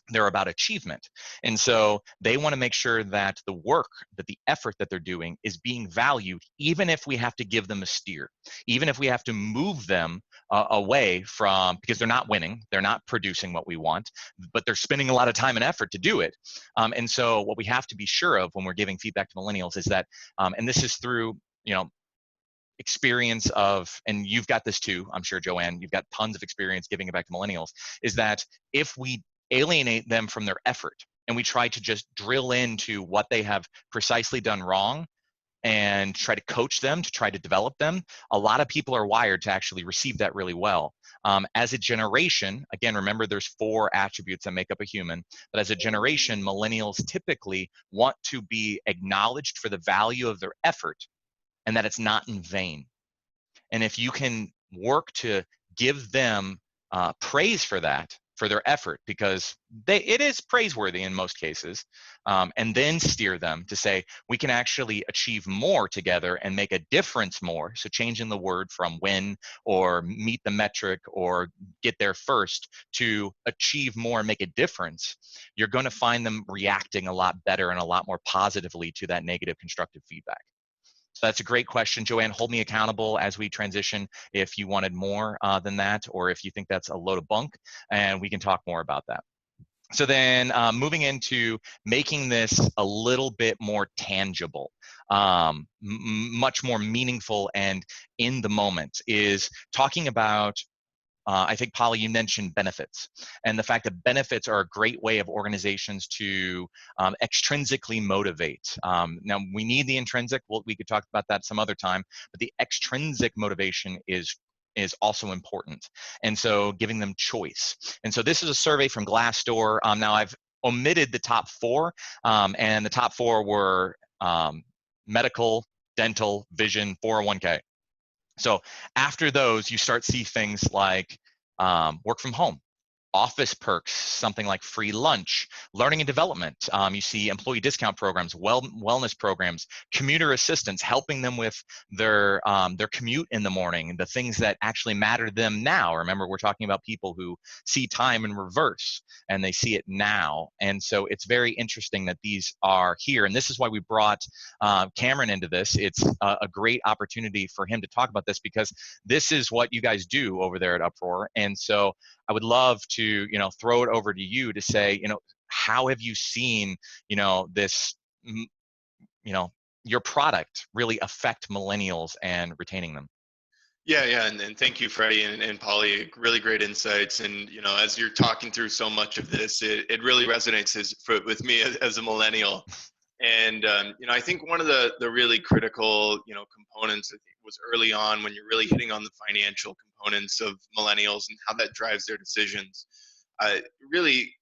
They're about achievement. And so they want to make sure that the work, that the effort that they're doing is being valued, even if we have to give them a steer, even if we have to move them away from, because they're not winning, they're not producing what we want, but they're spending a lot of time and effort to do it. And so what we have to be sure of when we're giving feedback to millennials is that, and this is through, you know, experience of, and you've got this too, I'm sure, Joanne, you've got tons of experience giving it back to millennials, is that if we alienate them from their effort and we try to just drill into what they have precisely done wrong and try to coach them, to try to develop them, a lot of people are wired to actually receive that really well. As a generation, again, remember there's 4 attributes that make up a human, but as a generation, millennials typically want to be acknowledged for the value of their effort and that it's not in vain. And if you can work to give them praise for that, for their effort, because it is praiseworthy in most cases, and then steer them to say, we can actually achieve more together and make a difference more. So changing the word from win or meet the metric or get there first to achieve more and make a difference, you're going to find them reacting a lot better and a lot more positively to that negative constructive feedback. So that's a great question, Joanne. Hold me accountable as we transition if you wanted more than that, or if you think that's a load of bunk, and we can talk more about that. So then moving into making this a little bit more tangible, much more meaningful and in the moment, is talking about I think, Polly, you mentioned benefits, and the fact that benefits are a great way of organizations to extrinsically motivate. Now, we need the intrinsic. We could talk about that some other time, but the extrinsic motivation is also important. And so giving them choice. And so this is a survey from Glassdoor. Now, I've omitted the top 4, and the top 4 were medical, dental, vision, 401k. So after those, you start to see things like work from home, office perks, something like free lunch, learning and development. You see employee discount programs, wellness programs, commuter assistance, helping them with their commute in the morning, the things that actually matter to them now. Remember, we're talking about people who see time in reverse and they see it now. And so it's very interesting that these are here. And this is why we brought Cameron into this. It's a great opportunity for him to talk about this, because this is what you guys do over there at Uproar. And so I would love to, you know, throw it over to you to say, you know, how have you seen, you know, this, you know, your product really affect millennials and retaining them? Yeah, and thank you, Freddie and Polly. Really great insights. And you know, as you're talking through so much of this, it really resonates with me as a millennial. And I think one of the really critical components, I think, was early on when you're really hitting on the financial components of millennials and how that drives their decisions. Really,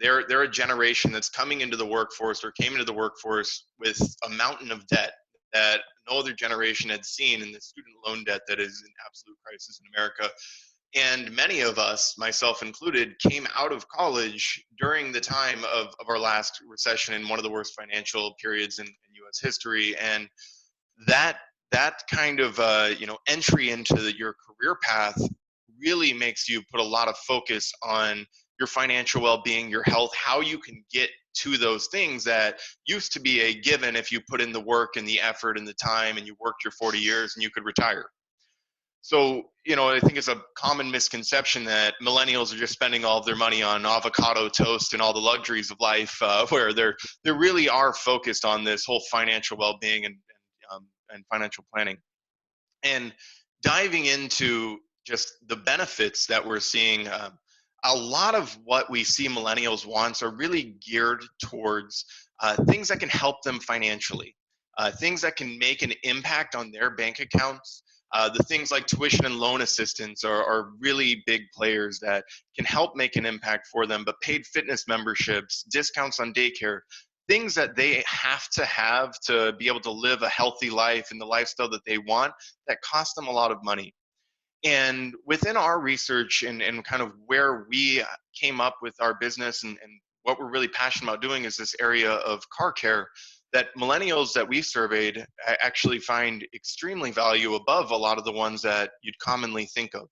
they're a generation that's coming into the workforce or came into the workforce with a mountain of debt that no other generation had seen, in the student loan debt that is an absolute crisis in America. And many of us, myself included, came out of college during the time of our last recession and one of the worst financial periods in U.S. history. And that kind of entry into your career path really makes you put a lot of focus on your financial well-being, your health, how you can get to those things that used to be a given if you put in the work and the effort and the time and you worked your 40 years and you could retire. So, I think it's a common misconception that millennials are just spending all of their money on avocado toast and all the luxuries of life, where they really are focused on this whole financial well-being and financial planning. And diving into just the benefits that we're seeing, a lot of what we see millennials wants are really geared towards things that can help them financially, things that can make an impact on their bank accounts. The things like tuition and loan assistance are really big players that can help make an impact for them, but paid fitness memberships, discounts on daycare, things that they have to be able to live a healthy life and the lifestyle that they want, that cost them a lot of money. And within our research and kind of where we came up with our business and what we're really passionate about doing is this area of car care that millennials that we surveyed actually find extremely value above a lot of the ones that you'd commonly think of.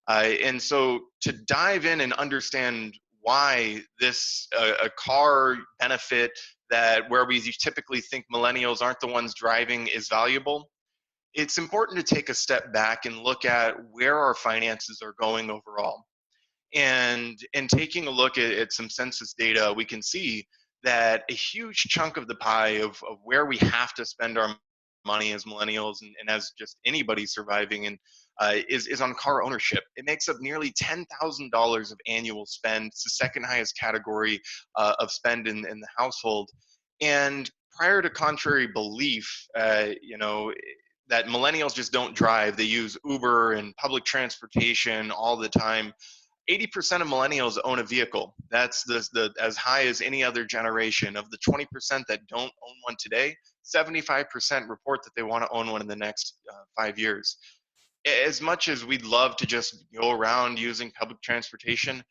And so to dive in and understand why this a car benefit that where we typically think millennials aren't the ones driving is valuable, it's important to take a step back and look at where our finances are going overall. And in taking a look at some census data, we can see that a huge chunk of the pie of where we have to spend our money as millennials and as just anybody surviving and is on car ownership. It makes up nearly $10,000 of annual spend. It's the second highest category of spend in the household. And prior to contrary belief, that millennials just don't drive. They use Uber and public transportation all the time. 80% of millennials own a vehicle. That's the as high as any other generation. Of the 20% that don't own one today, 75% report that they want to own one in the next 5 years. As much as we'd love to just go around using public transportation,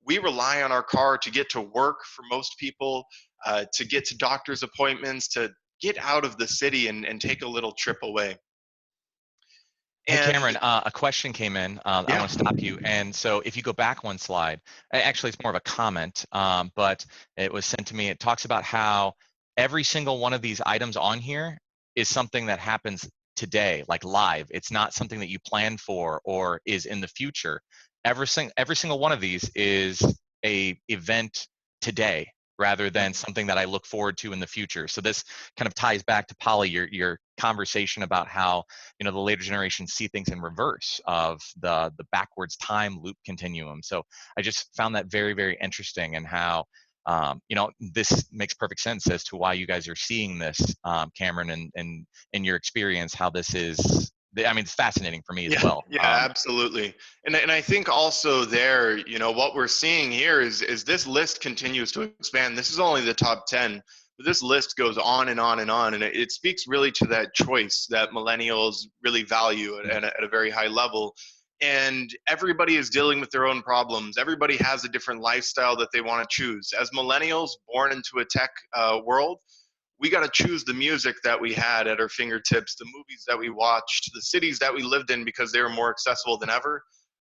we rely on our car to get to work for most people, to get to doctor's appointments, to get out of the city and take a little trip away. Hey, Cameron, a question came in. I Yeah. want to stop you. And so if you go back one slide, actually it's more of a comment, but it was sent to me. It talks about how every single one of these items on here is something that happens today, like live. It's not something that you plan for or is in the future. Every single one of these is a event today, rather than something that I look forward to in the future. So this kind of ties back to Polly, your conversation about how the later generations see things in reverse of the backwards time loop continuum. So I just found that very, very interesting, and how this makes perfect sense as to why you guys are seeing this, Cameron, and in your experience, how this is. I mean, it's fascinating for me as well. Yeah, absolutely. And I think also there, what we're seeing here is this list continues to expand. This is only the top 10, but this list goes on and on and on. And it speaks really to that choice that millennials really value at a very high level. And everybody is dealing with their own problems. Everybody has a different lifestyle that they want to choose. As millennials born into a tech world, we got to choose the music that we had at our fingertips, the movies that we watched, the cities that we lived in because they were more accessible than ever.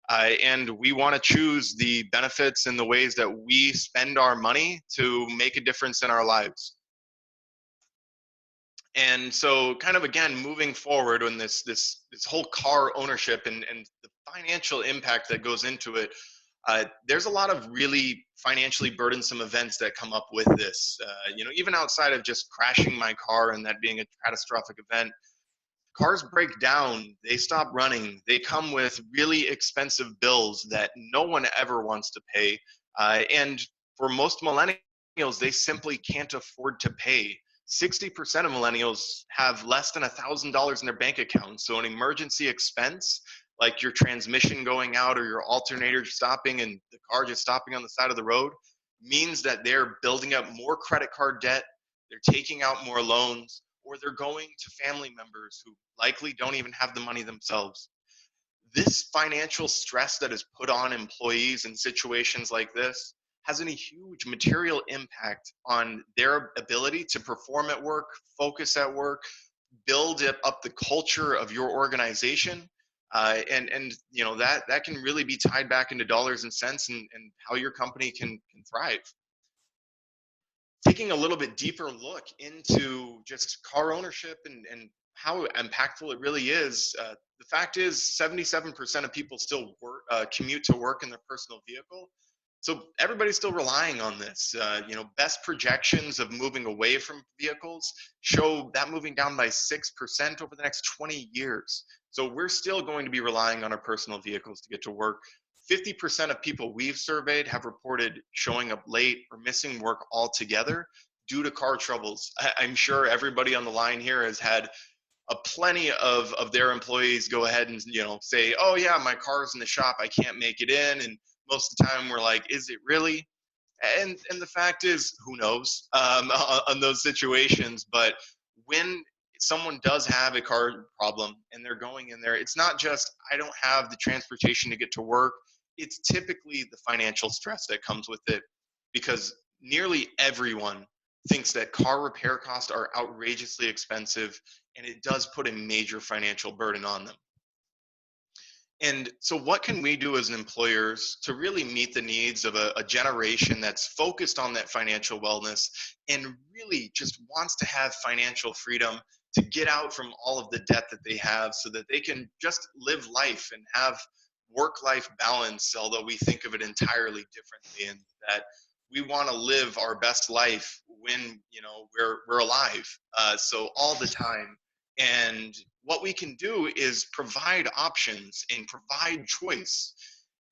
And we want to choose the benefits and the ways that we spend our money to make a difference in our lives. And so kind of, again, moving forward on this whole car ownership and the financial impact that goes into it, there's a lot of really financially burdensome events that come up with this. Even outside of just crashing my car and that being a catastrophic event, cars break down, they stop running, they come with really expensive bills that no one ever wants to pay. And for most millennials, they simply can't afford to pay 60% of millennials have less than $1,000 in their bank account. So an emergency expense, like your transmission going out or your alternator stopping and the car just stopping on the side of the road, means that they're building up more credit card debt, they're taking out more loans, or they're going to family members who likely don't even have the money themselves. This financial stress that is put on employees in situations like this has a huge material impact on their ability to perform at work, focus at work, build up the culture of your organization. And you know, that can really be tied back into dollars and cents and how your company can thrive. Taking a little bit deeper look into just car ownership and how impactful it really is. The fact is 77% of people still commute to work in their personal vehicle. So everybody's still relying on this. You know, best projections of moving away from vehicles show that moving down by 6% over the next 20 years. So we're still going to be relying on our personal vehicles to get to work. 50% of people we've surveyed have reported showing up late or missing work altogether due to car troubles. I'm sure everybody on the line here has had plenty of their employees go ahead and, you know, say, oh yeah, my car's in the shop, I can't make it in. And most of the time we're like, is it really? And the fact is, who knows on those situations. But when someone does have a car problem and they're going in there, it's not just, I don't have the transportation to get to work. It's typically the financial stress that comes with it, because nearly everyone thinks that car repair costs are outrageously expensive, and it does put a major financial burden on them. And so what can we do as employers to really meet the needs of a generation that's focused on that financial wellness and really just wants to have financial freedom to get out from all of the debt that they have so that they can just live life and have work-life balance, although we think of it entirely differently, and that we want to live our best life when, you know, we're alive, so all the time. And what we can do is provide options and provide choice,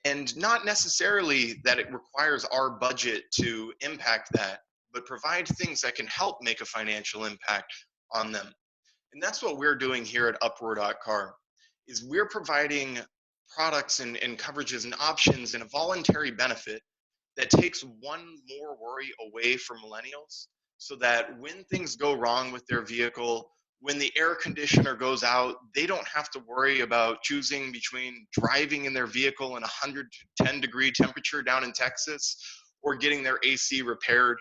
and not necessarily that it requires our budget to impact that, but provide things that can help make a financial impact on them. And that's what we're doing here at Upward.car, is we're providing products and coverages and options and a voluntary benefit that takes one more worry away from millennials, so that when things go wrong with their vehicle, when the air conditioner goes out, they don't have to worry about choosing between driving in their vehicle in 110-degree temperature down in Texas or getting their AC repaired.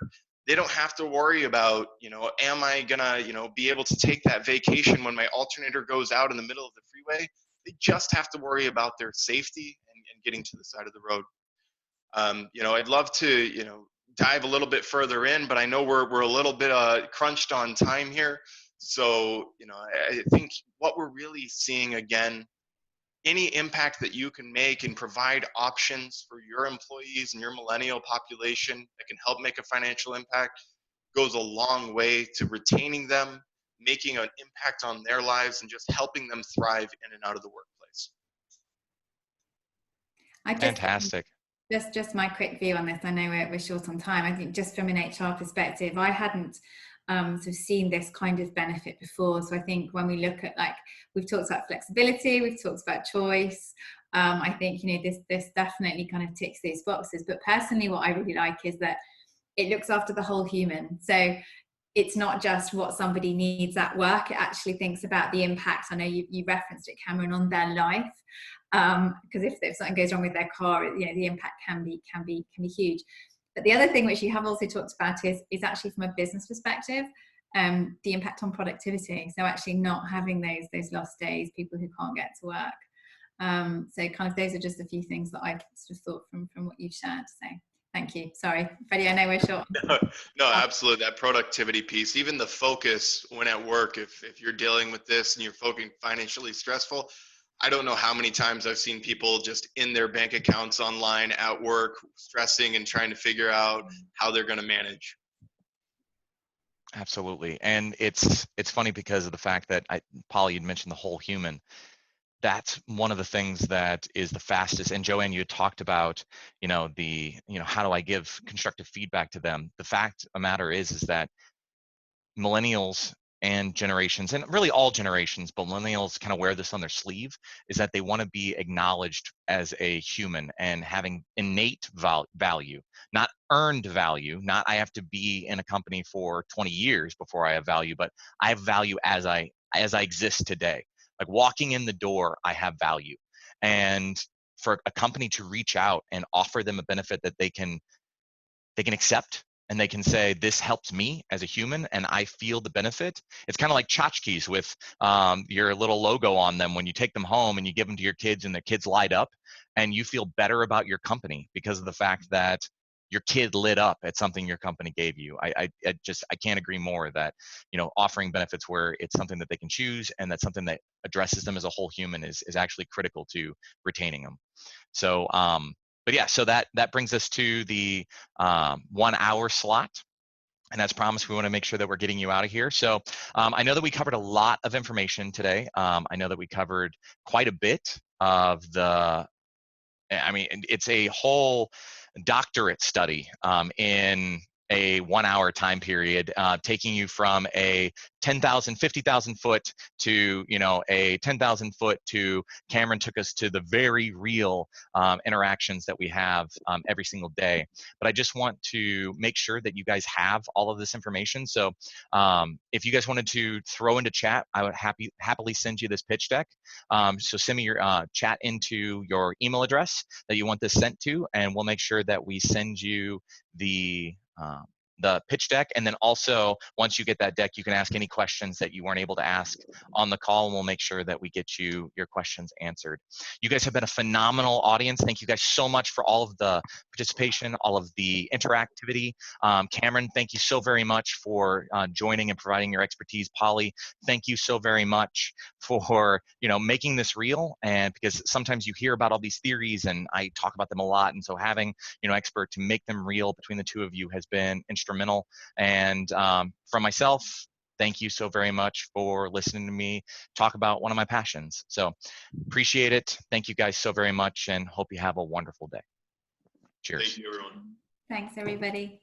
They don't have to worry about, you know, am I gonna, you know, be able to take that vacation when my alternator goes out in the middle of the freeway? They just have to worry about their safety and getting to the side of the road. You know, I'd love to, you know, dive a little bit further in, but I know we're a little bit crunched on time here. So, you know, I think what we're really seeing, again, any impact that you can make and provide options for your employees and your millennial population that can help make a financial impact goes a long way to retaining them, making an impact on their lives, and just helping them thrive in and out of the workplace. Fantastic. Just my quick view on this. I know we're short on time. I think just from an HR perspective, I hadn't sort of seen this kind of benefit before. So I think when we look at, like, we've talked about flexibility, we've talked about choice. I think, you know, this definitely kind of ticks these boxes. But personally, what I really like is that it looks after the whole human. So it's not just what somebody needs at work. It actually thinks about the impact. I know you referenced it, Cameron, on their life. Because if something goes wrong with their car, you know, the impact can be huge. But the other thing which you have also talked about is actually from a business perspective, the impact on productivity. So actually not having those lost days, people who can't get to work. So kind of those are just a few things that I've sort of thought from what you've shared. So thank you. Sorry, Freddie, I know we're short. No, absolutely. That productivity piece, even the focus when at work, if you're dealing with this and you're financially stressful, I don't know how many times I've seen people just in their bank accounts online at work, stressing and trying to figure out how they're going to manage. Absolutely. And it's funny because of the fact that Polly, you'd mentioned the whole human. That's one of the things that is the fastest. And Joanne, you had talked about, you know, how do I give constructive feedback to them? The fact of the matter is that millennials and generations, and really all generations, but millennials kind of wear this on their sleeve, is that they want to be acknowledged as a human and having innate value, not earned value. Not I have to be in a company for 20 years before I have value, but I have value as I exist today. Like walking in the door, I have value. And for a company to reach out and offer them a benefit that they can accept, and they can say, this helps me as a human and I feel the benefit. It's kind of like tchotchkes with your little logo on them. When you take them home and you give them to your kids and the kids light up, and you feel better about your company because of the fact that your kid lit up at something your company gave you. I can't agree more that, offering benefits where it's something that they can choose and that's something that addresses them as a whole human is actually critical to retaining them. So, but yeah, so that brings us to the 1 hour slot. And as promised, we want to make sure that we're getting you out of here. So I know that we covered a lot of information today. I know that we covered quite a bit of it's a whole doctorate study in a 1 hour time period, taking you from a 10,000, 50,000 foot to, a 10,000 foot to Cameron took us to the very real interactions that we have every single day. But I just want to make sure that you guys have all of this information. So if you guys wanted to throw into chat, I would happily send you this pitch deck. So send me your chat into your email address that you want this sent to, and we'll make sure that we send you the pitch deck. And then also, once you get that deck, you can ask any questions that you weren't able to ask on the call, and we'll make sure that we get you your questions answered. You guys have been a phenomenal audience. Thank you guys so much for all of the participation, all of the interactivity. Cameron, thank you so very much for joining and providing your expertise. Polly, thank you so very much for making this real. And because sometimes you hear about all these theories, and I talk about them a lot, and so having expert to make them real between the two of you has been instrumental. And from myself, thank you so very much for listening to me talk about one of my passions. So appreciate it. Thank you guys so very much, and hope you have a wonderful day. Cheers. Thank you, everyone. Thanks, everybody.